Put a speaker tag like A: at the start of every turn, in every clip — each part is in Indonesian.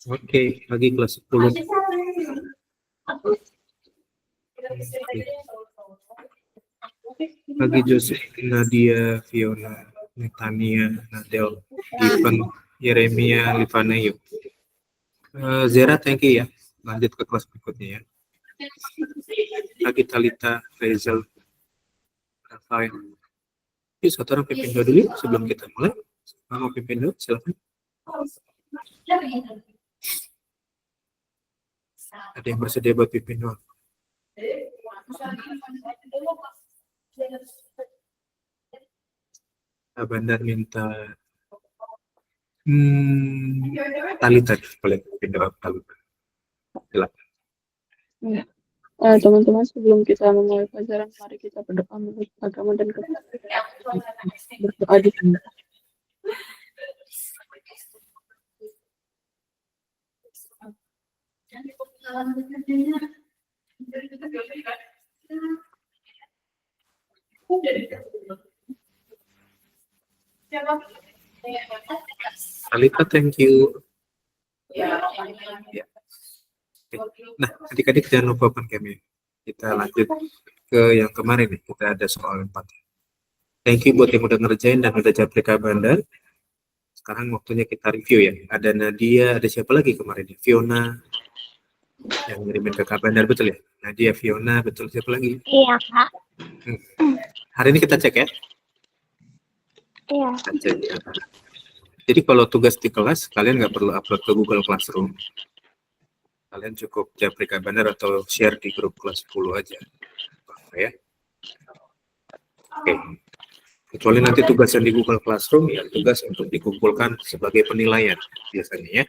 A: Oke, lagi kelas 10. Lagi Jose, Nadia, Fiona, Netania, Nadel, Ivan, Yeremia, Livana, yuk. Zera, thank you ya. Lanjut ke kelas berikutnya ya. Lagi Talita, Faisal, Rafael. Yuk, satu orang pimpin dulu sebelum kita mulai. Mau pimpin dulu, silakan. Ada yang bersedia buat pimpin doang? Bandar minta Talita, boleh pimpin doang Talita. Silakan.
B: Ya. Teman-teman, sebelum kita memulai pelajaran, mari kita berdoa menurut agama dan kepercayaan. Berdoa di sini.
A: Talita, thank you. Ya. Nah, adik-adik jangan lupa open kami. Kita lanjut ke yang kemarin nih. Kita ada soal 4. Thank you buat yang udah ngerjain dan udah japri Bandar. Sekarang waktunya kita review ya. Ada Nadia, ada siapa lagi kemarin nih? Fiona yang ngirimin ke Bandar, betul ya? Nadia, Fiona, betul. Siapa lagi?
C: Iya, Kak.
A: Hari ini kita cek ya.
C: Iya.
A: Cek. Jadi kalau tugas di kelas, kalian nggak perlu upload ke Google Classroom. Kalian cukup japri Bandar atau share di grup kelas 10 aja. Ya. Oke. Kecuali nanti tugas yang di Google Classroom, ya tugas untuk dikumpulkan sebagai penilaian biasanya ya.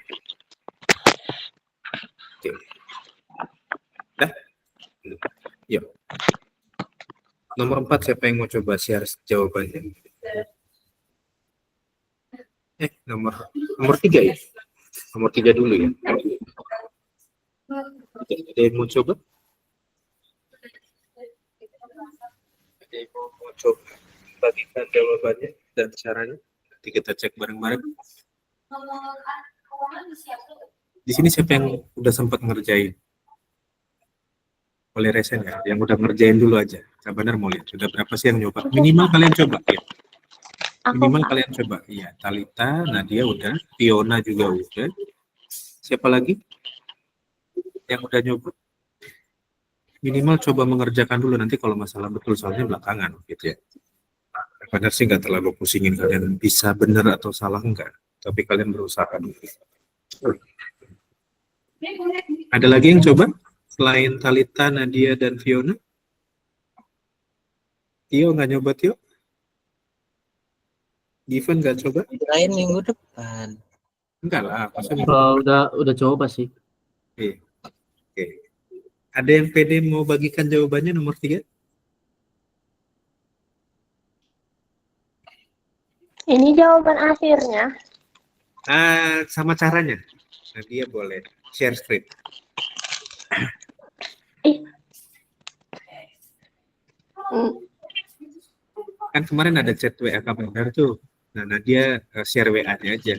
A: Oke. Dah? Yuk. Nomor 4, siapa yang mau coba share jawabannya? Nomor 3 ya? Nomor 3 dulu ya. Ada yang mau coba? Ada yang mau coba bagikan jawabannya dan caranya? Nanti kita cek bareng-bareng. Di sini siapa yang udah sempat ngerjain? Boleh resen ya? Yang udah ngerjain dulu aja. Benar mau lihat. Sudah berapa sih yang nyoba? Minimal kalian coba ya. Minimal kalian coba. Iya, Talita, Nadia udah, Fiona juga udah. Siapa lagi yang udah nyoba? Minimal coba mengerjakan dulu, nanti kalau masalah betul soalnya belakangan gitu ya. Benar sih nggak terlalu pusingin kalian bisa benar atau salah enggak, tapi kalian berusaha dulu. Ada lagi yang coba selain Talita, Nadia dan Fiona? Tio nggak nyoba, Tio? Given nggak coba?
D: Lain minggu depan.
A: Enggak lah,
E: udah coba sih.
A: Oke. Ada yang pede mau bagikan jawabannya nomor 3?
C: Ini jawaban akhirnya.
A: Sama caranya. Nadia boleh share screen. Kan kemarin ada chat WA Bandar tuh. Nah, Nadia share WA-nya aja,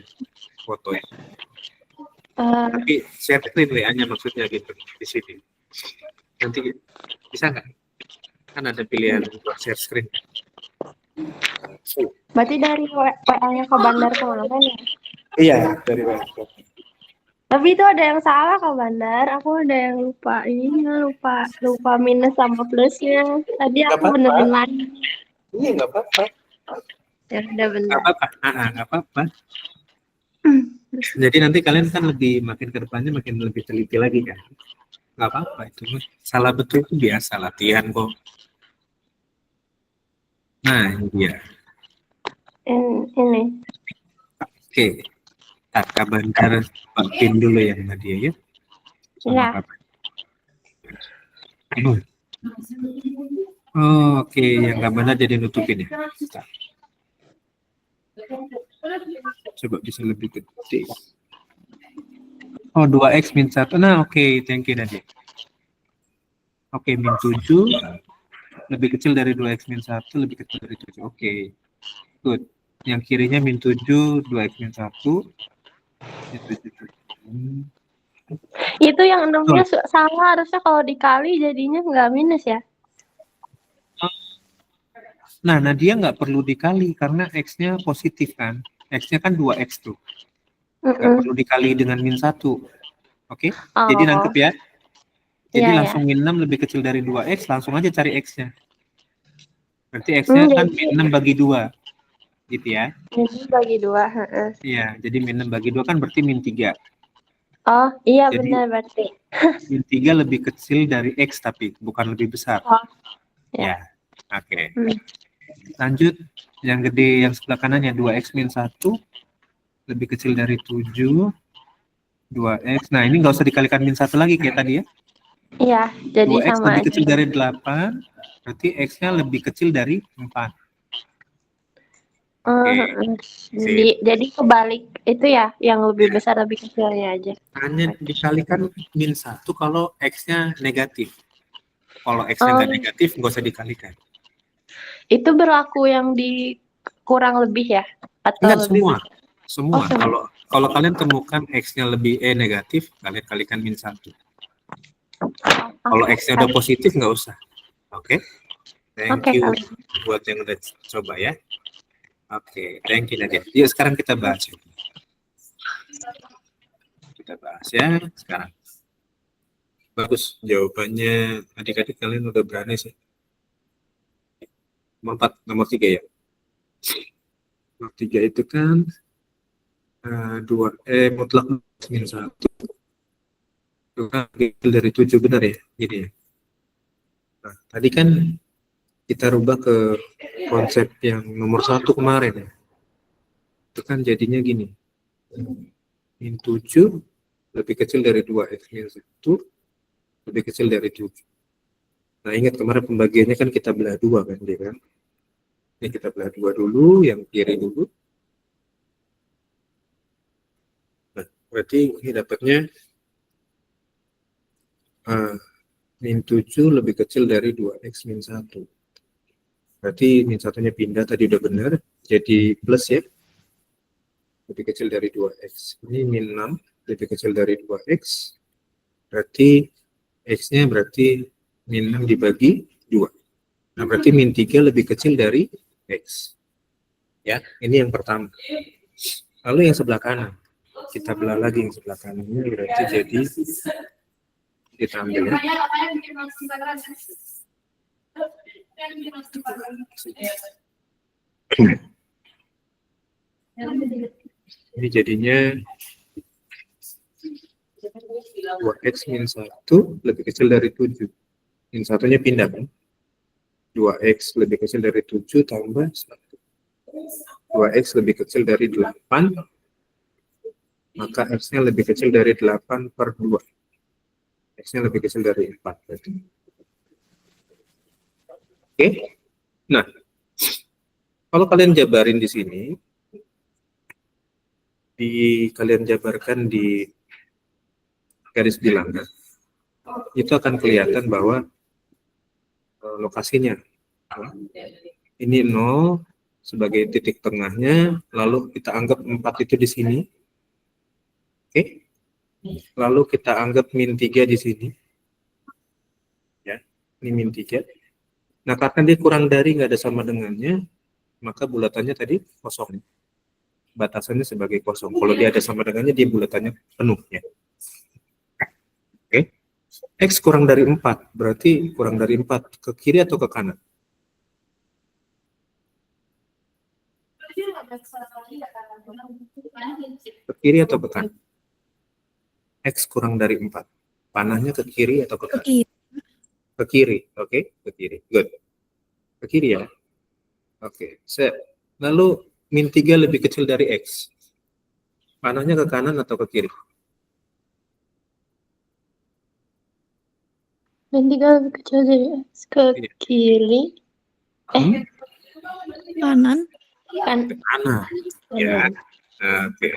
A: fotonya. Tapi share screen WA-nya maksudnya gitu di sini. Nanti bisa nggak? Kan ada pilihan buat share screen.
C: Berarti dari WA-nya ke Bandar kemarin ya?
A: Iya, dari WA.
C: Tapi itu ada yang salah Kak Bandar. Aku ada yang lupa lupa minus sama plusnya. Tadi aku benerin lagi.
A: Iya, nggak apa-apa.
C: Ya udah bener.
A: Nggak apa-apa. Jadi nanti kalian kan makin ke depannya makin lebih teliti lagi kan. Nggak apa-apa itu. Salah betul itu biasa, latihan kok. Nah, ini dia.
C: Ini.
A: Oke. Kak Bandar pin dulu ya Nadia ya.
C: Iya.
A: Oke, yang Kak Bandar jadi nutupin ya. Coba bisa lebih gede. 2x min 1. Nah, oke, thank you Nadia. Oke, min 7. lebih kecil dari 2x min 1 lebih kecil dari 7. Oke. Good. Yang kirinya min 7, 2x min 1. Min 7.
C: Itu yang 6-nya salah, harusnya kalau dikali jadinya nggak minus ya.
A: Nah, dia nggak perlu dikali karena X-nya positif kan. X-nya kan 2X tuh. Nggak perlu dikali dengan min 1. Oke? Jadi
C: Oh,
A: nangkep ya. Jadi
C: iya,
A: langsung min 6 lebih kecil dari 2X, langsung aja cari X-nya. Berarti X-nya kan min 6 bagi 2. Gitu ya.
C: Min bagi 2. Heeh.
A: Iya, jadi min 6 bagi 2 kan berarti min 3.
C: Oh, iya
A: Jadi,
C: benar berarti.
A: min 3 lebih kecil dari X tapi, bukan lebih besar.
C: Oh,
A: Ya,
C: ya.
A: oke.
C: Hmm.
A: Lanjut, yang gede yang sebelah kanannya 2X min 1 lebih kecil dari 7. 2X, nah ini nggak usah dikalikan min 1 lagi kayak tadi ya.
C: Iya, jadi
A: 2X
C: sama
A: lebih
C: aja.
A: kecil dari 8, berarti X-nya lebih kecil dari 4.
C: Jadi kebalik itu ya, yang lebih besar lebih kecilnya aja.
A: Hanya dikalikan min 1 kalau X-nya negatif. Kalau X-nya nggak negatif, nggak usah dikalikan.
C: Itu berlaku yang di kurang lebih ya? Atau
A: Enggak,
C: lebih
A: semua.
C: besar?
A: Semua.
C: Semua.
A: Kalau kalian temukan X-nya lebih negatif, kalian kalikan min 1. Kalau X-nya udah positif, nggak usah. Oke? Thank you buat yang udah coba ya. Oke, thank you Nadia. Yuk sekarang kita bahas. Kita bahas ya sekarang. Bagus jawabannya. Adik-adik kalian udah berani sih. Nomor 3 ya. Nomor 3 itu kan 2 mutlak min 1. Itu kan kecil dari 7, benar ya? Gini ya. Nah, tadi kan kita rubah ke konsep yang nomor 1 kemarin ya. Itu kan jadinya gini. Min 7 lebih kecil dari 2x min 1 lebih kecil dari 7. Nah, ingat kemarin pembagiannya kan kita belah 2 kan, dia kan? Ini kita belah 2 dulu, yang kiri dulu. Nah, berarti ini dapatnya min 7 lebih kecil dari 2x min 1. Berarti min 1-nya pindah, tadi udah benar, jadi plus ya. Lebih kecil dari 2x. Ini min 6 lebih kecil dari 2x. Berarti x-nya berarti min 6 dibagi 2. Nah, berarti min 3 lebih kecil dari x. Ya, ini yang pertama. Lalu yang sebelah kanan. Kita belah lagi yang sebelah kanan. Ini berarti jadi kita ambil ya. Ini jadinya 2x min 1 lebih kecil dari 7. Min 1-nya pindah kan? 2x lebih kecil dari 7 tambah 1. 2x lebih kecil dari 8, maka x-nya lebih kecil dari 8 per 2. X-nya lebih kecil dari 4. Oke? Nah, kalau kalian jabarin di sini, kalian jabarkan di garis bilangan, itu akan kelihatan bahwa lokasinya. Ini 0 sebagai titik tengahnya, lalu kita anggap 4 itu di sini. Oke? Lalu kita anggap min 3 di sini. Ya, ini min 3. Nah, karena dia kurang dari, nggak ada sama dengannya, maka bulatannya tadi kosong. Batasannya sebagai kosong. Kalau dia ada sama dengannya, dia bulatannya penuh. Ya. Oke? X kurang dari 4, berarti kurang dari 4 ke kiri atau ke kanan? Ke kiri atau ke kanan? X kurang dari 4. Panahnya ke kiri atau ke kanan? Ke kiri. Oke, ke kiri. Good. Ke kiri ya. Oke, set. Lalu min 3 lebih kecil dari X. Panahnya ke kanan atau ke kiri?
C: Min 3 lebih kecil dari X, ke kiri.
B: Kanan.
C: Kan.
A: Ke kanan. Ya. Oke,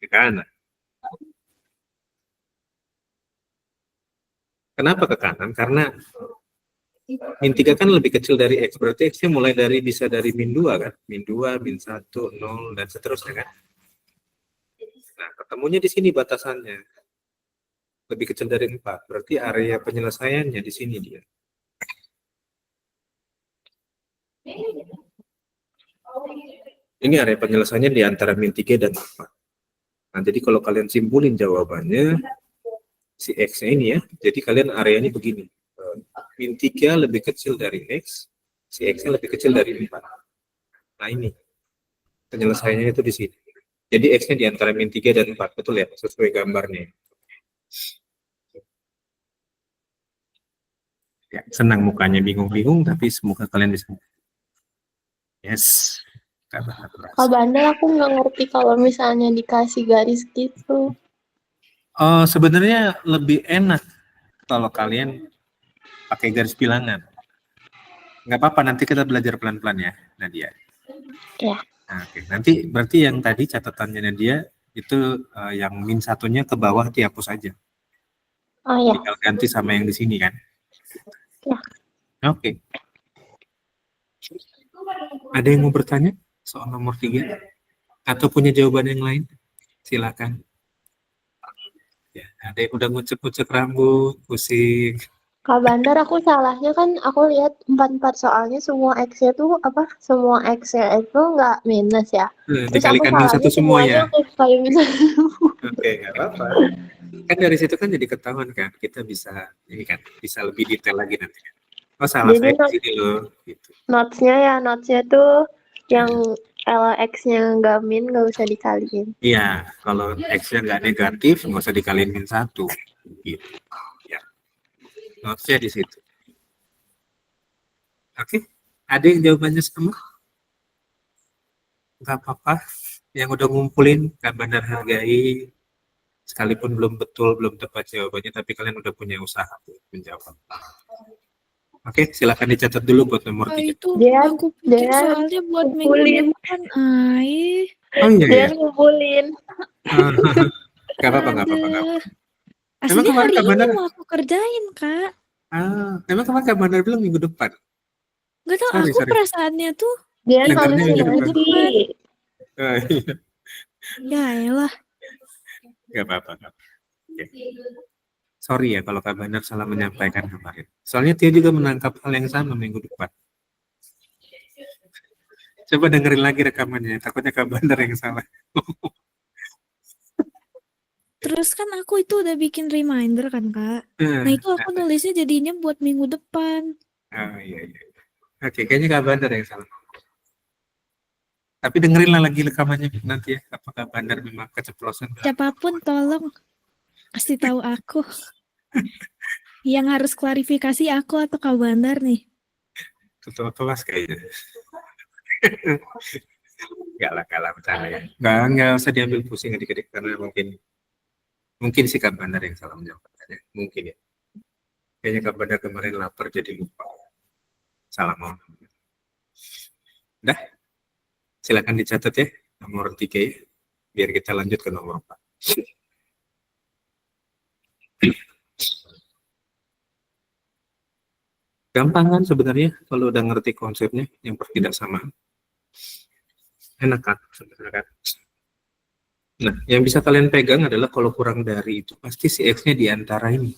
A: ke kanan. Kenapa ke kanan? Karena Min 3 kan lebih kecil dari X, berarti X-nya mulai dari bisa dari min 2 kan? Min 2, min 1, 0, dan seterusnya kan? Nah, ketemunya di sini batasannya. Lebih kecil dari 4, berarti area penyelesaiannya di sini dia. Ini area penyelesaiannya di antara min 3 dan 4. Nah, jadi kalau kalian simpulin jawabannya, si X-nya ini ya, jadi kalian areanya begini. Min 3 lebih kecil dari X, si X-nya lebih kecil dari 4. Nah, ini penyelesaiannya itu di sini. Jadi X-nya di antara min 3 dan 4, betul ya? Sesuai gambarnya. Ya, senang mukanya bingung-bingung, tapi semoga kalian bisa. Yes.
C: Kak Bandar, aku nggak ngerti kalau misalnya dikasih garis gitu.
A: Sebenarnya lebih enak kalau kalian pakai garis bilangan. Nggak apa-apa, nanti kita belajar pelan-pelan ya, Nadia.
C: Ya.
A: Nah, oke. Nanti berarti yang tadi catatannya Nadia itu yang min satunya ke bawah dihapus aja.
C: Oh ya.
A: Tinggal ganti sama yang di sini kan.
C: Ya.
A: Oke. Ada yang mau bertanya soal nomor 3? Atau punya jawaban yang lain? Silakan. Ya, ada yang udah ngucek-ngucek rambut, pusing.
C: Kak Bandar, aku salahnya kan aku lihat 44 soalnya semua X-nya tuh apa? Semua X-nya itu nggak minus ya. Terus aku
A: Dikalikan min
C: salahnya
A: satu semua ya.
C: semuanya aku kayak minus.
A: Oke, nggak apa-apa. Kan dari situ kan jadi ketahuan kan, kita bisa ini kan, bisa lebih detail lagi nanti. Oh salah
C: Jadi
A: saya di sini loh. Gitu.
C: Notes-nya tuh yang LX-nya nggak min nggak usah dikaliin.
A: Iya, kalau X-nya nggak negatif, nggak usah dikaliin min 1. Gitu. Ya. Notes-nya di situ. Oke, ada yang jawabannya sama? Nggak apa-apa. Yang udah ngumpulin, Kak Bandar hargai. Sekalipun belum betul, belum tepat jawabannya, tapi kalian udah punya usaha untuk menjawab. Oke, silakan dicatat dulu buat nomor 3.
F: Itu
C: Dia-
F: aku pikir
C: dia
F: soalnya buat minggu
C: ngumpulin.
F: depan. Ay,
A: Oh iya,
C: Dia
A: iya.
C: ngumpulin.
A: Gak apa-apa, gak apa-apa.
F: aduh.
A: Emang
F: Aslinya
A: kemarin
F: hari
A: Kak
F: ini
A: Bandar,
F: mau aku kerjain, Kak.
A: emang kemarin Kak Bandar bilang minggu depan.
F: Gak tau,
A: Sorry,
F: aku
A: sorry.
F: perasaannya tuh
C: Dia
A: Dengarnya
C: halusinasi.
A: minggu depan. Oh, iya.
F: ya elah.
A: Gak apa-apa. Oke. Sorry ya kalau Kak Bandar salah menyampaikan kemarin. Soalnya dia juga menangkap hal yang sama minggu depan. Coba dengerin lagi rekamannya, takutnya Kak Bandar yang salah.
F: Terus kan aku itu udah bikin reminder kan, Kak. Nah itu aku nulisnya jadinya buat minggu depan.
A: Oh iya. Oke, kayaknya Kak Bandar yang salah. Tapi dengerinlah lagi rekamannya nanti ya, apakah Bandar memang keceplosan.
F: Siapapun tolong kasih tahu aku. Yang harus klarifikasi aku atau Kak Bandar nih.
A: Ketua kelas kayaknya. Enggak lah, bercanda ya. Enggak usah diambil pusing adik-adik, karena mungkin si Kak Bandar yang salah menjawab. Mungkin ya. Kayaknya Kak Bandar kemarin lapar jadi lupa. Salah mau. Udah? Silakan dicatat ya, nomor 3 ya. Biar kita lanjut ke nomor 4. Gampang kan sebenarnya kalau udah ngerti konsepnya yang pertidaksamaan. Enak kan sebenarnya kan. Nah, yang bisa kalian pegang adalah kalau kurang dari itu pasti si X-nya di antara ini.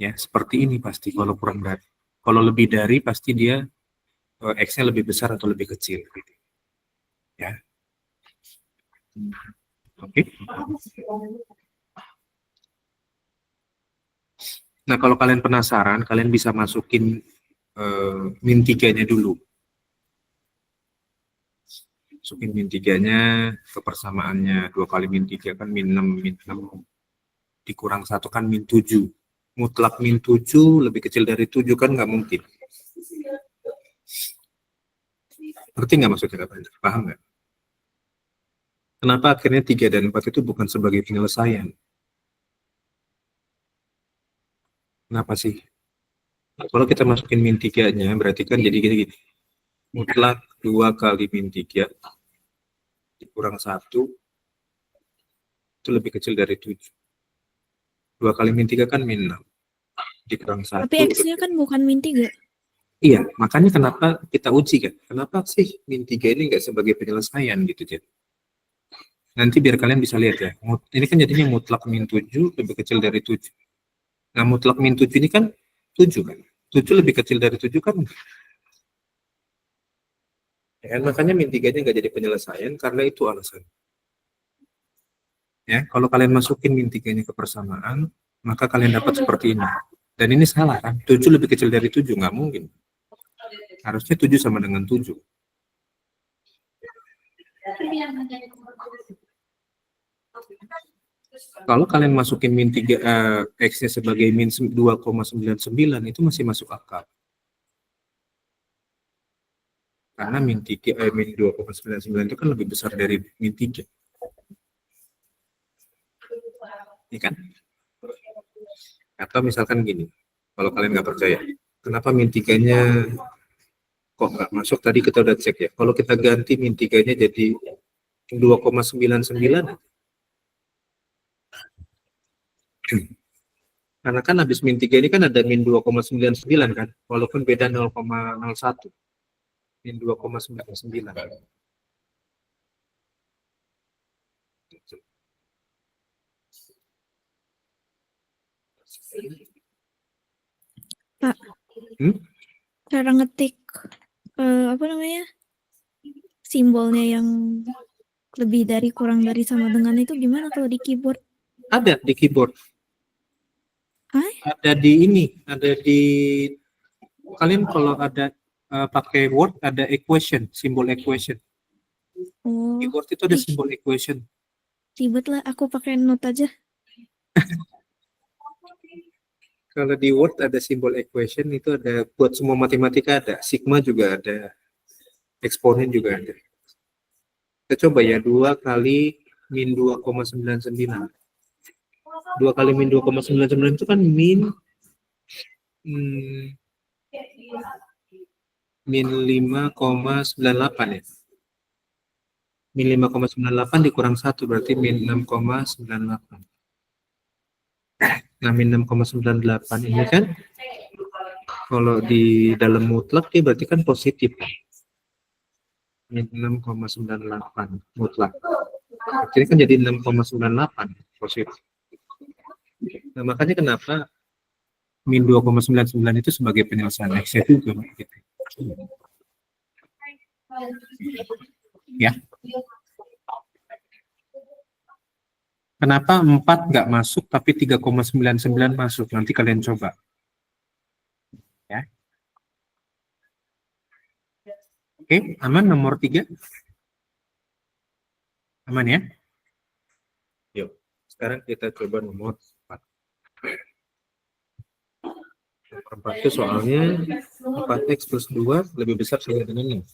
A: Ya, seperti ini pasti kalau kurang dari. Kalau lebih dari pasti dia X-nya lebih besar atau lebih kecil gitu. Ya. Oke. Nah, kalau kalian penasaran, kalian bisa masukin min 3-nya dulu. Masukin min 3-nya ke persamaannya. 2 kali min 3 kan min 6, min 6. Dikurang 1 kan min 7. Mutlak min 7 lebih kecil dari 7 kan nggak mungkin. Ngerti nggak maksudnya? Paham nggak? Kenapa akhirnya 3 dan 4 itu bukan sebagai penyelesaian? Kenapa sih? Nah, kalau kita masukin min 3-nya, berarti kan jadi gini. Mutlak 2 kali min 3 dikurang 1 itu lebih kecil dari 7. 2 kali min 3 kan min 6. dikurang 1.
F: Tapi X-nya kan bukan min 3.
A: Iya, makanya kenapa kita uji kan? Kenapa sih min 3 ini nggak sebagai penyelesaian gitu, Jen? Nanti biar kalian bisa lihat ya. Ini kan jadinya mutlak min 7 lebih kecil dari 7. Nah, mutlak min 7 ini kan 7 kan? 7 lebih kecil dari 7 kan? Ya, makanya min 3-nya nggak jadi penyelesaian karena itu alasan. Ya, kalau kalian masukin min 3-nya ke persamaan, maka kalian dapat seperti ini. Dan ini salah kan? 7 lebih kecil dari 7, nggak mungkin. Harusnya 7 sama dengan 7. Kalau kalian masukin min 3, X-nya sebagai min 2,99 itu masih masuk akal. Karena min 2,99 itu kan lebih besar dari min 3. Ini kan? Atau misalkan gini, kalau kalian nggak percaya, kenapa min 3-nya kok nggak masuk? Tadi kita udah cek ya. Kalau kita ganti min 3-nya jadi 2,99, karena kan habis min 3 ini kan ada min 2,99 kan, walaupun beda 0,01, min 2,99.
F: Pak, cara ngetik apa namanya simbolnya yang lebih dari, kurang dari, sama dengan itu gimana kalau di keyboard?
A: Ada di keyboard.
F: Hah?
A: Ada di ini, ada di kalian kalau ada pakai Word ada equation, simbol equation.
F: Oh,
A: Di Word itu ada
F: ih,
A: simbol equation.
F: ribet lah, aku pakai note aja.
A: Kalau di Word ada simbol equation, itu ada buat semua matematika, ada sigma juga ada, eksponen juga ada. Kita coba ya, 2 kali min 2,99. 2 kali min 2,99 itu kan min 5,98 ya. Min 5,98 dikurang 1 berarti min 6,98. Nah, min 6,98 ini kan kalau di dalam mutlak dia berarti kan positif. Min 6,98 mutlak. Jadi kan jadi 6,98 positif. Nah, makanya kenapa min 2,99 itu sebagai penyelesaian X juga gitu. Ya. Kenapa 4 nggak masuk tapi 3,99 masuk? Nanti kalian coba. Ya. Oke, aman nomor 3? Aman ya? Yuk, sekarang kita coba nomor 4. Nomor 4 itu soalnya 4x plus 2 lebih besar sama dengan ini.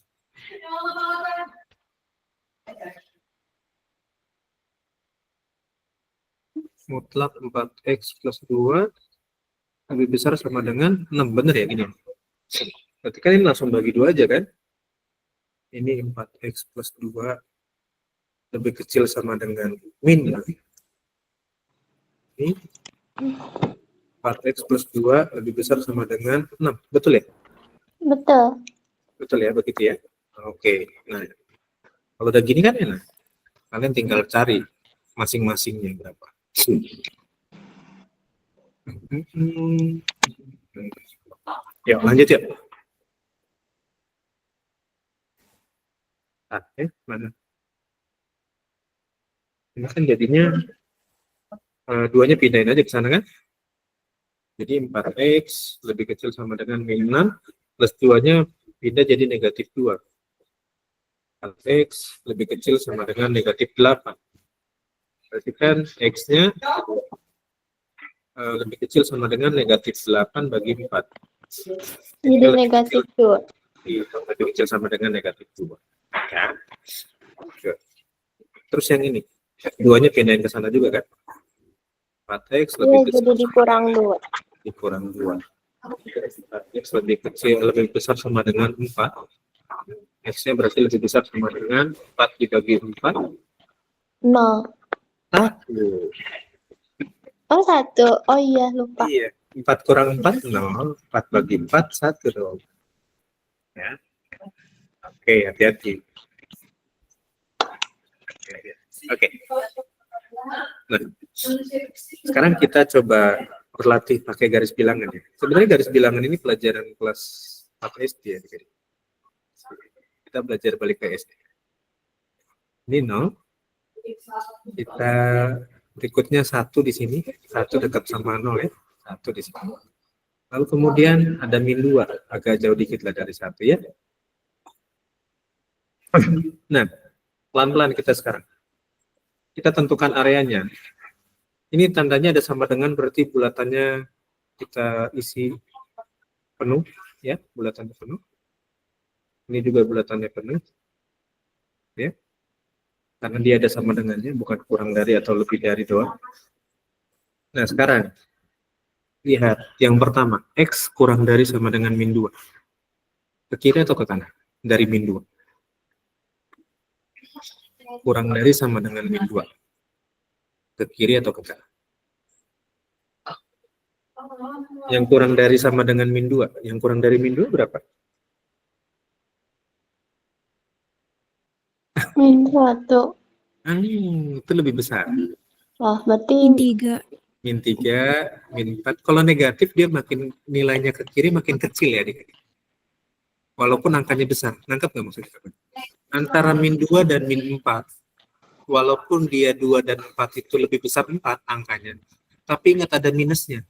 A: Mutlak 4x plus 2 lebih besar sama dengan 6. Bener ya gini? Berarti kan ini langsung bagi 2 aja kan? Ini 4x plus 2 lebih kecil sama dengan min. Ini 4x plus 2 lebih besar sama dengan 6. Betul ya?
C: Betul.
A: Betul ya, begitu ya? Oke. Nah, kalau udah gini kan enak. Kalian tinggal cari masing-masingnya berapa. Yuk, lanjut ya. Mana? Ini kan jadinya duanya pindahin aja ke sana kan? Jadi 4x lebih kecil sama dengan min 6 plus 2-nya pindah jadi negatif 2. 4x lebih kecil sama dengan negatif 8. Berarti kan x-nya lebih kecil sama dengan negatif 8 bagi 4.
C: Jadi negatif 2.
A: Iya, lebih kecil sama dengan negatif 2. Ya. Terus yang ini, 2-nya pindahin ke sana juga kan? 4x lebih
C: Iya,
A: kecil
C: jadi dikurang 2.
A: dikurang 2. 4x lebih kecil, lebih besar sama dengan 4. X-nya berarti lebih besar sama dengan 4 dibagi 4.
C: 0.
A: 1.
C: Oh, 1. Oh iya, lupa.
A: Iya, 4 kurang 4, 0. 4 bagi 4, 1 dong. Ya. Oke, hati-hati. Oke. Nah, sekarang kita coba berlatih pakai garis bilangan ya. Sebenarnya garis bilangan ini pelajaran kelas 4 SD ya. Kita belajar balik ke SD. Ini 0. Kita berikutnya 1 di sini. 1 dekat sama 0 ya. 1 di sini. Lalu kemudian ada -2, agak jauh dikit lah dari 1 ya. Nah, pelan-pelan kita sekarang. Kita tentukan areanya. Ini tandanya ada sama dengan berarti bulatannya kita isi penuh, ya, bulatannya penuh. Ini juga bulatannya penuh, ya, karena dia ada sama dengannya, bukan kurang dari atau lebih dari doang. Nah, sekarang lihat yang pertama, X kurang dari sama dengan -2. Ke kiri atau ke kanan? Dari -2. Kurang dari sama dengan -2. Ke kiri atau ke kanan? Yang kurang dari sama dengan -2. Yang kurang dari -2 berapa?
C: -1.
A: Itu lebih besar.
C: Wah, berarti
F: -3.
A: -3, -4. Kalau negatif dia makin nilainya ke kiri makin kecil ya. Walaupun angkanya besar. Nangkap nggak maksudnya? Antara -2 dan -4. Walaupun dia 2 dan 4 itu lebih besar 4 angkanya. Tapi ingat ada minusnya.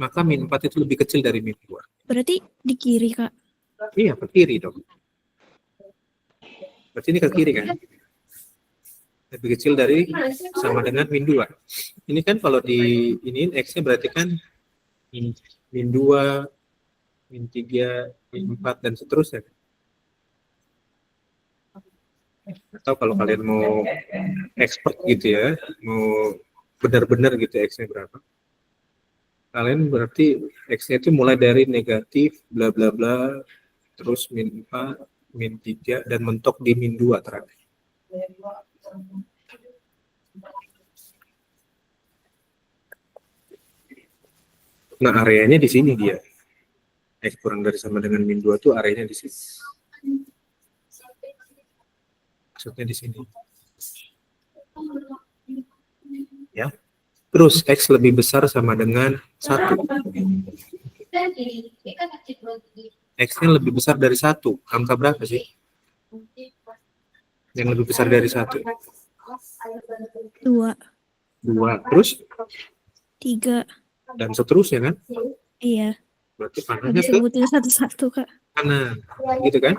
A: Maka -4 itu lebih kecil dari -2.
F: Berarti di kiri, Kak.
A: Iya, ke kiri dong. Berarti ini ke kiri kan? Lebih kecil dari sama dengan -2. Ini kan kalau di ini X-nya berarti kan -2, -3, -4 dan seterusnya. Atau kalau kalian mau expert gitu ya, mau benar-benar gitu X-nya berapa, kalian berarti X-nya itu mulai dari negatif bla bla bla, terus -4, -3 dan mentok di -2 terakhir. Nah, areanya di sini dia. X kurang dari sama dengan -2 tuh areanya di sini. Maksudnya di sini. Ya. Terus X lebih besar sama dengan 1. X-nya lebih besar dari 1. Angka berapa sih? Yang lebih besar dari 1.
F: 2.
A: 2. Terus?
F: 3.
A: Dan seterusnya kan?
F: Iya.
A: Berarti panahnya ke
F: Disebutin satu-satu, Kak.
A: kanan. Gitu kan?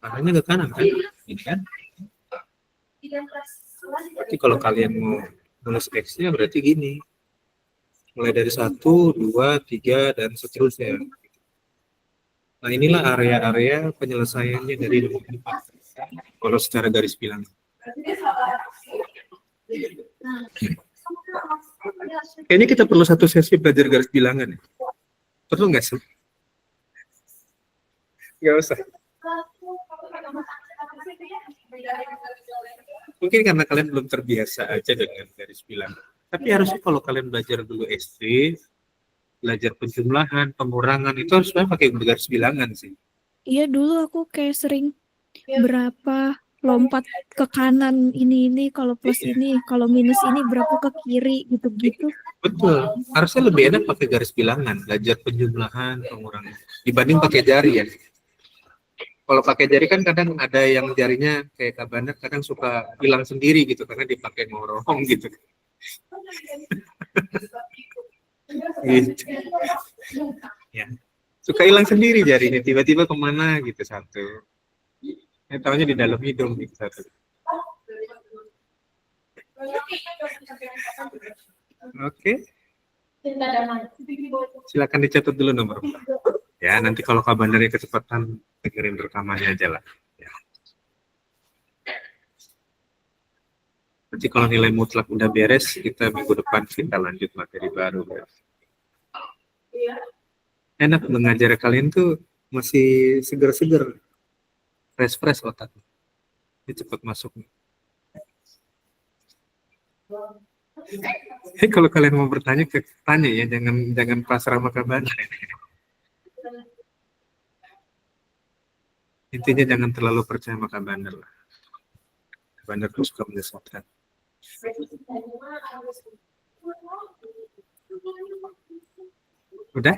A: Panahnya ke kanan kan? Ini kan? Berarti kalau kalian mau nulis X-nya berarti gini. Mulai dari 1, 2, 3, dan seterusnya. Nah, inilah area-area penyelesaiannya dari nomor 4. Kalau secara garis bilangan. Kayaknya kita perlu satu sesi belajar garis bilangan. Perlu nggak sih? Nggak usah. Mungkin karena kalian belum terbiasa aja dengan garis bilangan. Tapi harusnya kalau kalian belajar dulu SD, belajar penjumlahan, pengurangan, itu harus pakai garis bilangan sih.
F: Iya, dulu aku kayak sering berapa lompat ke kanan ini kalau plus ini, kalau minus ini berapa ke kiri gitu-gitu.
A: Betul. Harusnya lebih enak pakai garis bilangan, belajar penjumlahan, pengurangan dibanding pakai jari ya. Kalau pakai jari kan kadang ada yang jarinya kayak Kak Bandar kadang suka hilang sendiri gitu karena dipakai ngorong gitu. Gitu. Ya. Suka hilang sendiri jarinya, tiba-tiba kemana gitu satu. Tahunya di dalam hidung gitu satu. Oke. Silakan dicatat dulu nomor. Ya, nanti kalau Kak Bandarnya kecepatan dengerin rekamannya aja lah. Ya. Nanti kalau nilai mutlak udah beres, kita minggu depan kita lanjut materi baru. Enak mengajar kalian tuh masih seger-seger, fresh otak. Ini cepat masuk. Kalau kalian mau bertanya, tanya ya, jangan pasrah sama kabar. Intinya jangan terlalu percaya sama Bandar lah. Bandar tuh suka menyesatkan. Udah?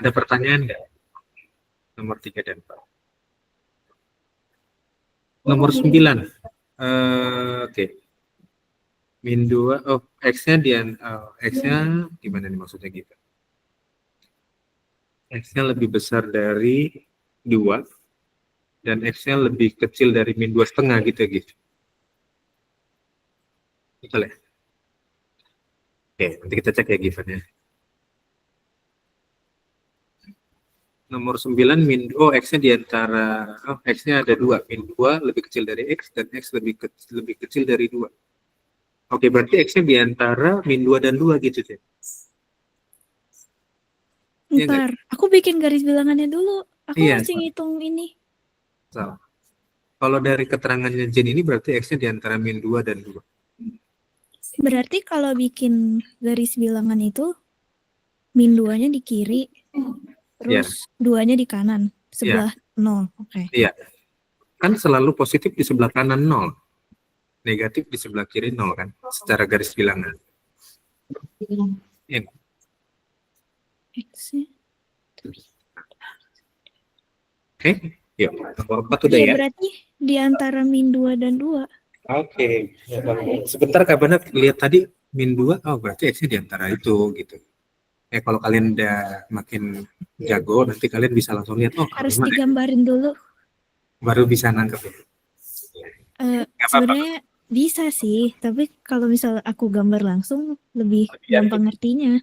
A: Ada pertanyaan nggak? Nomor 3 dan 4. Nomor 9. Oke. Min 2. Oh, X-nya gimana nih maksudnya gitu? X-nya lebih besar dari 2 dan X-nya lebih kecil dari min 2,5 gitu. Betul ya? Oke, nanti kita cek ya givennya. Nomor 9 X-nya di antara X-nya ada 2, min 2 lebih kecil dari X dan X lebih kecil dari 2. Oke, berarti X-nya di antara min 2 dan 2 gitu deh. Iya nggak?
F: Ntar, aku bikin garis bilangannya dulu. Aku
A: Iya.
F: masih ngitung ini.
A: So, kalau dari keterangannya Jen ini berarti X-nya di antara min 2 dan 2.
F: Berarti kalau bikin garis bilangan itu, min 2-nya di kiri, terus 2-nya di kanan, sebelah 0. Oke.
A: Iya. Kan selalu positif di sebelah kanan 0. Negatif di sebelah kiri 0 kan, secara garis bilangan. Iya.
F: X-nya.
A: Oke, yuk. Nomor 4 udah
F: Iya,
A: ya.
F: berarti di antara min 2 dan 2.
A: Oke. Sebentar Kak Bana lihat tadi min 2, berarti X-nya di antara itu gitu. Kalau kalian udah makin jago, nanti kalian bisa langsung lihat,
F: Harus
A: gimana ya?
F: digambarin dulu.
A: Baru bisa nangkep.
F: Sebenarnya bisa sih, tapi kalau misal aku gambar langsung lebih gampang ngertinya.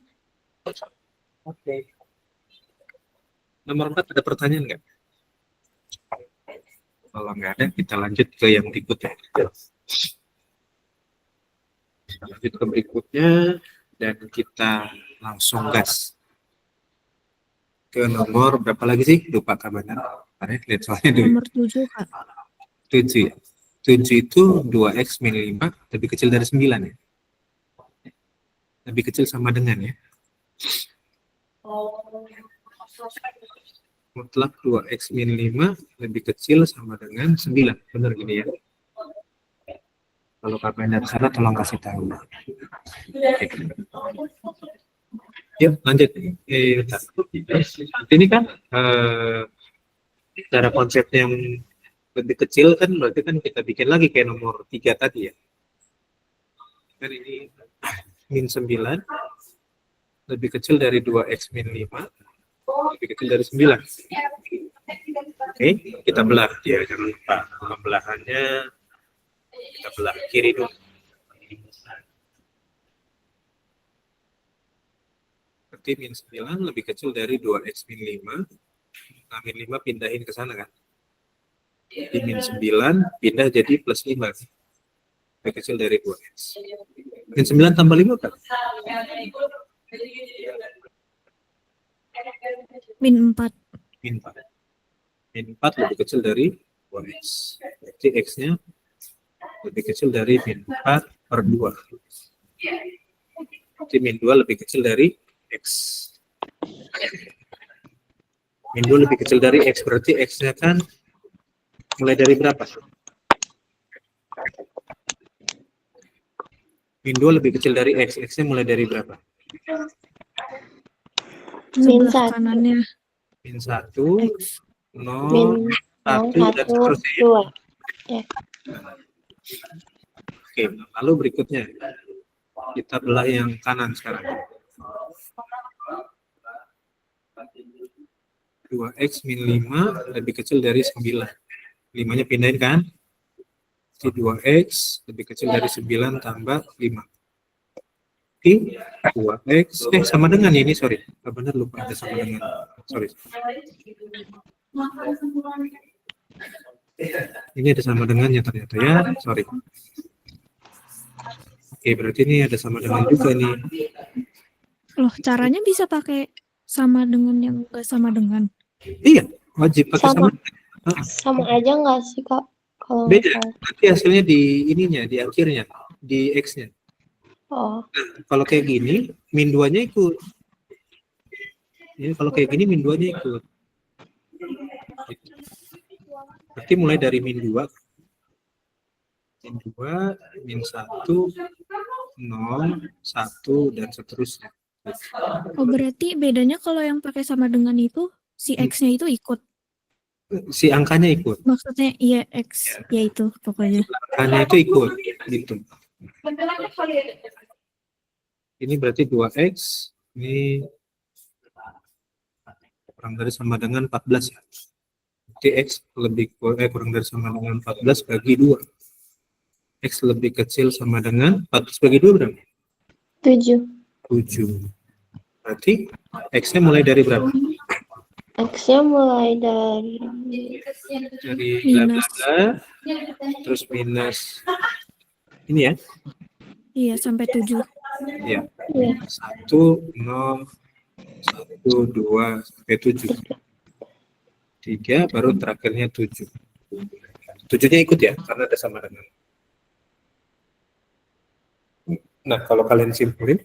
A: Oke. Nomor 4 ada pertanyaan nggak? Kalau nggak ada, kita lanjut ke yang berikutnya. Kita lanjut ke berikutnya dan kita langsung gas ke nomor berapa lagi sih? Lupa kabarnya. Lihat soalnya dulu.
F: Nomor 7, Kak.
A: 7 ya. 7 itu 2x min 5 lebih kecil dari 9 ya. Lebih kecil sama dengan ya. Mutlak 2x min 5 lebih kecil sama dengan 9. Benar gini ya. Kalau kabarnya salah tolong kasih tahu. Oke. Yuk lanjut. Ini kan cara konsep yang lebih kecil kan berarti kan kita bikin lagi kayak nomor 3 tadi ya. Kan ini min 9 lebih kecil dari 2x min 5 lebih kecil dari 9. Oke, kita belah ya, jangan lupa pembelahannya kita belah kiri dulu. Berarti min 9 lebih kecil dari 2x min 5. Nah, min 5 pindahin ke sana kan. Di min 9 pindah jadi plus 5. Lebih kecil dari 2x. Min 9 tambah 5 kan?
F: Min 4.
A: Min 4. Min 4 lebih kecil dari 2x. Berarti x-nya lebih kecil dari min 4 per 2. Berarti min 2 lebih kecil dari x. Min 2 lebih kecil dari x. Berarti x-nya kan mulai dari berapa? Min 2 lebih kecil dari x. X-nya mulai dari berapa?
C: Min
F: Sebelah
C: 1.
F: kanannya.
A: Min 1,
F: X.
A: 0,
C: Min
A: 1, dan
C: 1,
A: seterusnya ya.
C: 2. Ya.
A: Oke, lalu berikutnya kita belah yang kanan sekarang. 2x min 5 lebih kecil dari 9. 5-nya pindahin kan? Jadi 2x lebih kecil dari 9 tambah 5. Oke, 2x, sama dengan ya ini, sorry. Benar lupa ada sama dengan. Sorry. Ini ada sama dengannya ternyata ya, sorry. Oke, berarti ini ada sama dengan juga nih.
F: Loh, caranya bisa pakai sama dengan yang enggak sama dengan.
A: Iya, wajib pakai sama.
C: Sama aja nggak sih, Kak? Kalau
A: Beda.
C: misal,
A: Nanti hasilnya di ininya, di akhirnya, di X-nya.
C: oh,
A: Kalau kayak gini, min 2-nya ikut. Ya, kalau kayak gini, min 2-nya ikut. Gitu. Berarti mulai dari min 2, min 1, 0, 1, dan seterusnya.
F: Oh, berarti bedanya kalau yang pakai sama dengan itu, si X-nya itu ikut.
A: Si angkanya ikut.
F: Maksudnya iya X, ya itu pokoknya.
A: Angkanya itu ikut. Gitu. Ini berarti 2X. Ini kurang dari sama dengan 14 ya. Berarti X kurang dari sama dengan 14 bagi 2. X lebih kecil sama dengan 14 bagi 2 berapa?
C: 7.
A: 7. Berarti X-nya mulai dari berapa?
C: X-nya mulai dari
A: Dari
F: Minus.
A: bla, terus minus ini ya.
F: Iya, sampai 7.
A: Ya.
C: ya,
A: 1, 0, 1, 2, sampai 7. 3, baru terakhirnya 7. 7-nya ikut ya, karena ada sama dengan. Nah, kalau kalian simpulin,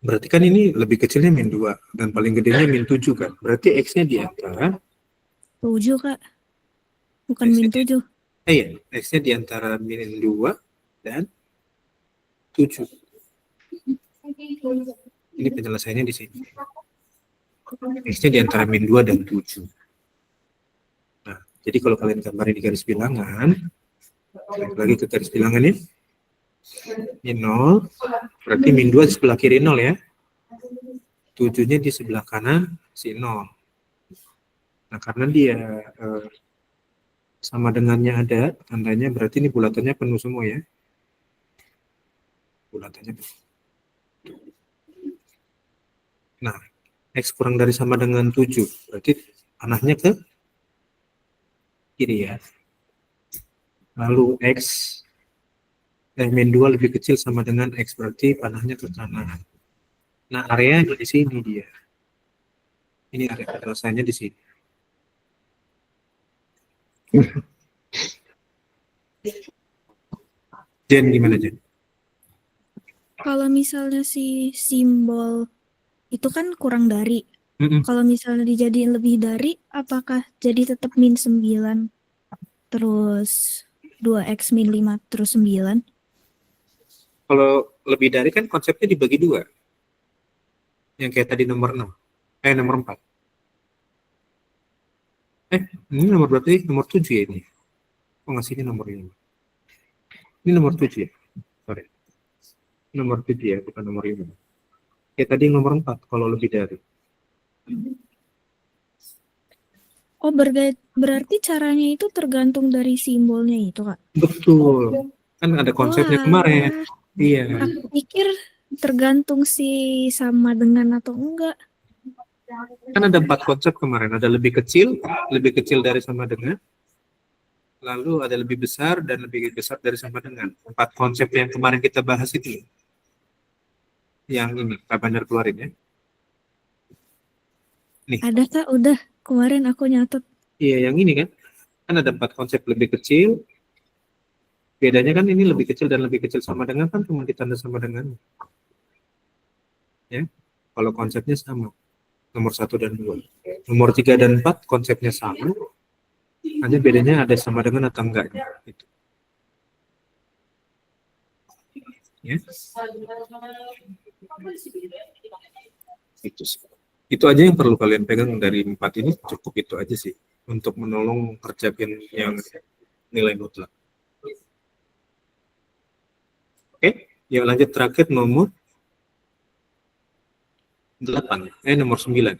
A: berarti kan ini lebih kecilnya min 2, dan paling gedenya min 7 kan. Berarti X-nya di antara
F: 7, Kak. Bukan min 7.
A: iya, X-nya di antara min 2 dan 7. Ini penyelesaiannya di sini. X-nya di antara min 2 dan 7. Nah, jadi kalau kalian gambarin di garis bilangan, balik lagi ke garis bilangan ini, min 0, berarti min 2 di sebelah kiri 0 ya. 7-nya di sebelah kanan si 0. Nah, karena dia sama dengannya ada, tandanya berarti ini bulatannya penuh semua ya. Bulatannya penuh. Nah, X kurang dari sama dengan 7, berarti panahnya ke kiri ya. Lalu X min 2 lebih kecil sama dengan X, berarti panahnya ke kanan. Nah, area di sini dia. Ini area penyelesaiannya di sini. Jen, gimana Jen?
F: Kalau misalnya si simbol itu kan kurang dari. Kalau misalnya dijadiin lebih dari, apakah jadi tetap min 9 terus 2x min 5 terus 9?
A: Kalau lebih dari kan konsepnya dibagi 2. Yang kayak tadi nomor 6. Nomor 4. Ini nomor berapa sih? Nomor 7 ya ini. Oh, ngasihnya nomor ini. Ini nomor 7 ya? Sorry. Nomor 7 ya, bukan nomor 5. Kayak tadi nomor 4, kalau lebih dari.
F: Oh, berarti caranya itu tergantung dari simbolnya itu, Kak?
A: Betul. Kan ada konsepnya kemarin. Iya.
F: Aku pikir tergantung si sama dengan atau enggak.
A: Kan ada 4 konsep kemarin. Ada lebih kecil dari sama dengan. Lalu ada lebih besar dan lebih besar dari sama dengan. 4 konsep yang kemarin kita bahas itu. Yang ini, Pak Bandar keluarin ya. Nih.
F: Ada, Kak? Udah. Kemarin aku nyatet.
A: Iya, yang ini kan. Kan ada 4 konsep lebih kecil. Bedanya kan ini lebih kecil dan lebih kecil sama dengan kan cuma ditanda sama dengan. Ya. Kalau konsepnya sama. Nomor 1 dan 2. Nomor 3 dan 4 konsepnya sama. Hanya bedanya ada sama dengan atau enggaknya. Gitu. Ya. Itu aja yang perlu kalian pegang dari 4 ini, cukup itu aja sih untuk menolong kerjain yang nilai mutlak. Oke, ya lanjut terakhir nomor 8, nomor 9.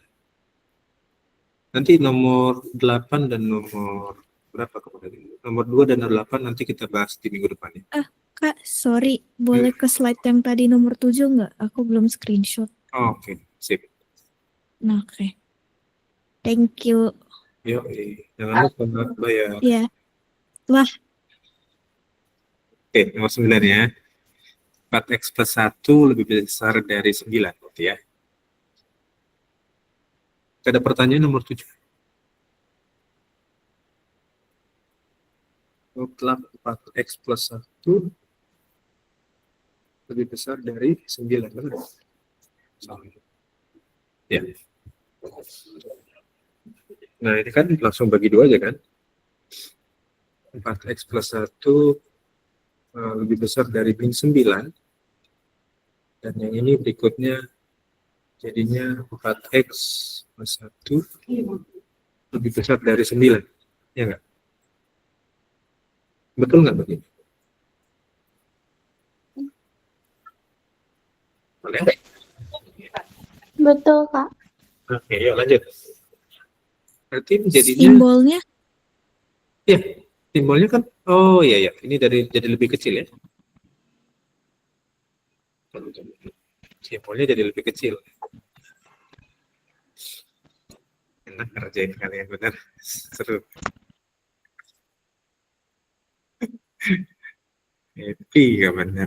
A: Nanti nomor 8 dan nomor berapa kemarin? Nomor 2 dan 8 nanti kita bahas di minggu depan ya.
F: Kak, sorry, boleh ke slide yang tadi nomor 7 nggak? Aku belum screenshot.
A: Oke, sip.
F: Nah, oke. Thank you.
A: Yuk, jangan lupa bayar.
F: Iya. Wah,
A: Oke, nomor 9 ya. 4x plus 1 lebih besar dari 9, gitu ya. Ada pertanyaan nomor 7. mutlak 4x plus 1 lebih besar dari 9. Benar? Ya. Nah, ini kan langsung bagi 2 aja kan? 4x plus 1 lebih besar dari min 9. Dan yang ini berikutnya jadinya 4x plus 1 lebih besar dari 9. Ya nggak? Betul nggak begini? Boleh?
C: Betul, Kak.
A: Oke, yuk lanjut. Berarti jadinya,
F: Simbolnya
A: ya, simbolnya kan, oh iya, ya, ini jadi lebih kecil ya. Simbolnya jadi lebih kecil. Enak kerjain kalian, benar. Seru. Happy kabarnya.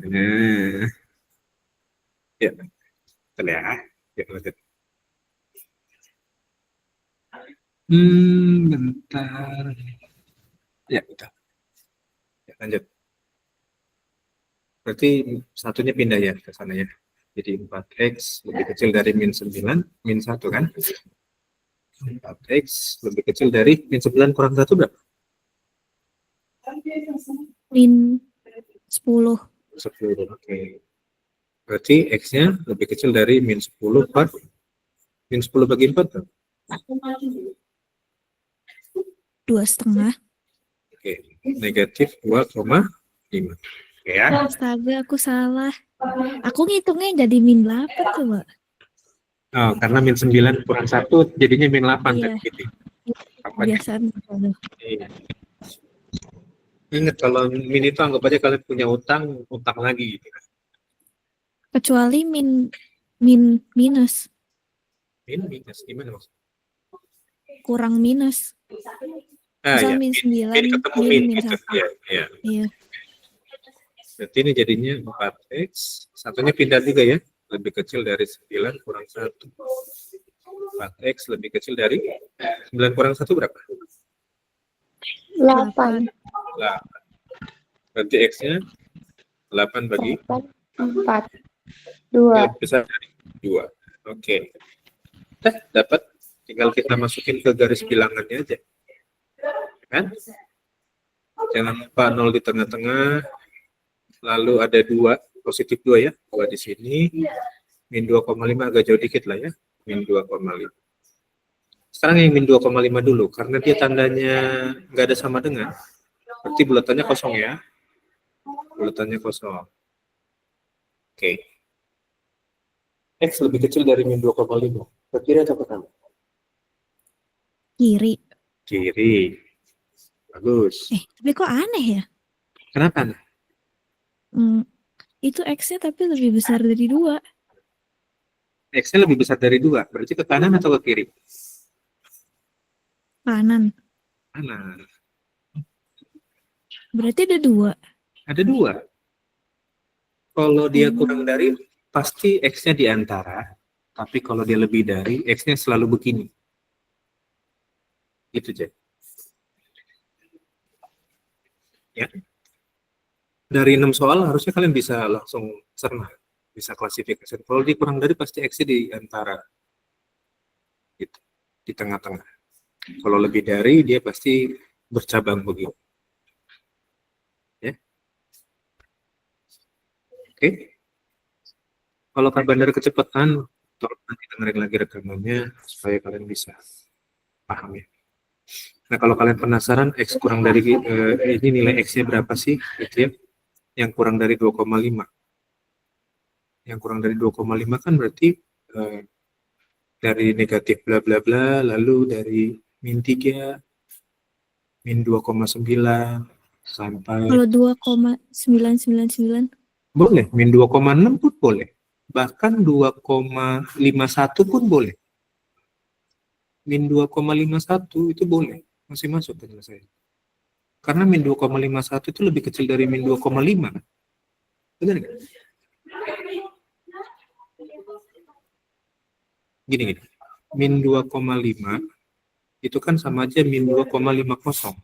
A: Ya, betul ya. Ya, lanjut. Bentar. Ya, udah. Ya, lanjut. Berarti satunya pindah ya ke sana ya. Jadi 4x lebih kecil dari min 9, min 1 kan? 4x lebih kecil dari min 9 kurang 1 berapa?
F: min 10.
A: 10, oke. Berarti x-nya lebih kecil dari min 10 per min 10 bagi 4 berapa?
F: 2,5.
A: Oke, negatif 2,5. Oke ya.
F: Astaga, aku salah. Aku ngitungnya jadi min 8 coba.
A: Oh, karena min 9 kurang 1 jadinya min 8
F: Iya.
A: tadi gitu. Apanya?
F: Kebiasaan.
A: Iya. Ingat kalau min itu anggap aja kalian punya utang lagi gitu.
F: Kecuali min minus,
A: Min minus gimana maksudnya?
F: kurang minus. Misal
A: Ya,
F: min 9,
A: min ketemu
F: min
A: min gitu.
F: 1.
A: Ya.
F: Iya.
A: Berarti ini jadinya 4x, satunya pindah juga ya, lebih kecil dari 9 kurang 1. 4x lebih kecil dari 9 kurang 1 berapa?
C: 8.
A: 8. Berarti x-nya 8 bagi
C: 4. 2.
A: lebih besar dari 2. Oke. Dapat. Tinggal kita masukin ke garis bilangannya aja. Kan? Jangan lupa 0 di tengah-tengah. Lalu ada 2, positif 2 ya. 2 di sini. Min 2,5 agak jauh dikit lah ya. Min 2,5. Sekarang yang min 2,5 dulu. Karena dia tandanya nggak ada sama dengan. Berarti bulatannya kosong ya. Bulatannya kosong. Oke. X lebih kecil dari min 2,5. Ke kiri atau ke kanan?
F: Kiri.
A: Kiri. Bagus.
F: Tapi kok aneh ya?
A: Kenapa?
F: Itu X-nya tapi lebih besar dari 2.
A: X-nya lebih besar dari 2. Berarti ke kanan atau ke kiri?
F: Kanan.
A: Kanan.
F: Berarti ada 2.
A: Ada 2. Kalau dia kurang dari, pasti X-nya di antara. Tapi kalau dia lebih dari, X-nya selalu begini. Gitu aja. Ya. Dari 6 soal harusnya kalian bisa langsung cerna, bisa klasifikasi. Kalau dia kurang dari pasti X-nya di antara. Gitu. Di tengah-tengah. Kalau lebih dari dia pasti bercabang begitu. Ya. Oke. Kalau Kak Bandar kecepatan, tolong nanti dengerin lagi rekamannya supaya kalian bisa paham ya. Nah, kalau kalian penasaran X kurang dari ini nilai X-nya berapa sih gitu ya? Yang kurang dari 2,5. Yang kurang dari 2,5 kan berarti dari negatif bla bla bla, lalu dari min 3, min 2,9 sampai
F: Kalau 2,999
A: boleh, min 2,6 pun boleh. Bahkan 2,51 pun boleh. Min 2,51 itu boleh. Masih masuk penyelesaian. Karena min 2,51 itu lebih kecil dari min 2,5. Benar nggak? Gini. Min 2,5 itu kan sama aja min 2,50.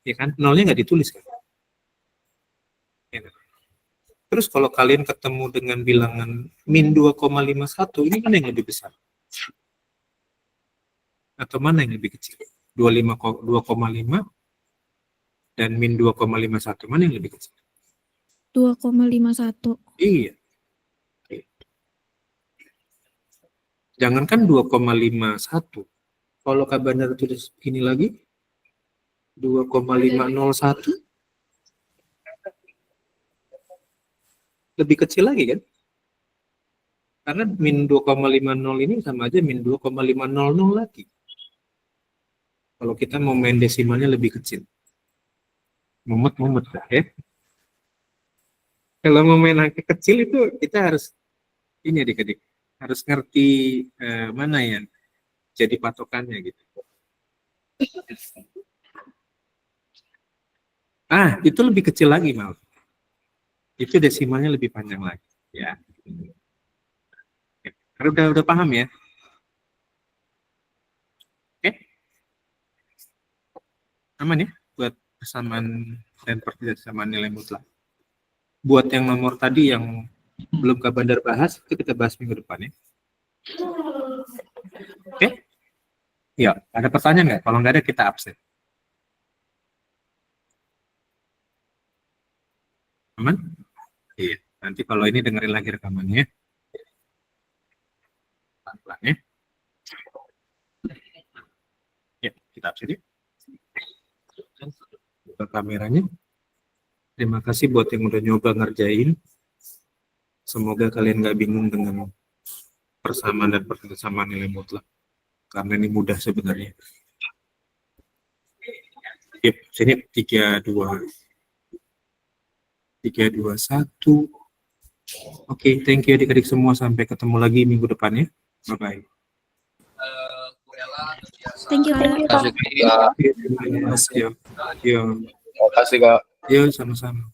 A: Ya kan? Nolnya nggak ditulis kan? Ya kan? Terus kalau kalian ketemu dengan bilangan min 2,51, ini mana yang lebih besar? Atau mana yang lebih kecil? 2,5 dan min 2,51, mana yang lebih kecil?
F: 2,51.
A: Iya. Jangankan 2,51. Kalau Kak Bandar tulis begini lagi, 2,501, lebih kecil lagi kan? Karena min 2,50 ini sama aja min 2,500 lagi. Kalau kita mau main desimalnya lebih kecil. Mumet lah ya. Kalau mau main angka kecil itu kita harus ini adik-adik, harus ngerti mana yang jadi patokannya gitu. Itu lebih kecil lagi malah. Itu desimalnya lebih panjang lagi, ya. Udah paham ya? Oke? Aman ya buat persamaan dan persamaan nilai mutlak. Buat yang nomor tadi yang belum Kak Bandar bahas, itu kita bahas minggu depan ya. Oke? Ya, ada pertanyaan nggak? Kalau nggak ada, kita absen. Aman? Iya. Nanti kalau ini dengerin lagi rekamannya. Pelan-pelan ya. Ya, kita absen ya. Buka kameranya. Terima kasih buat yang udah nyoba ngerjain. Semoga kalian nggak bingung dengan persamaan dan persamaan nilai mutlak. Karena ini mudah sebenarnya. Yep, sini 3, 2, 1. Oke, thank you adik-adik semua. Sampai ketemu lagi minggu depan ya. Bye-bye.
F: Thank you, Kak.
D: Terima kasih, Kak.
A: Yo.
G: Terima kasih, Kak.
A: Yo, sama-sama.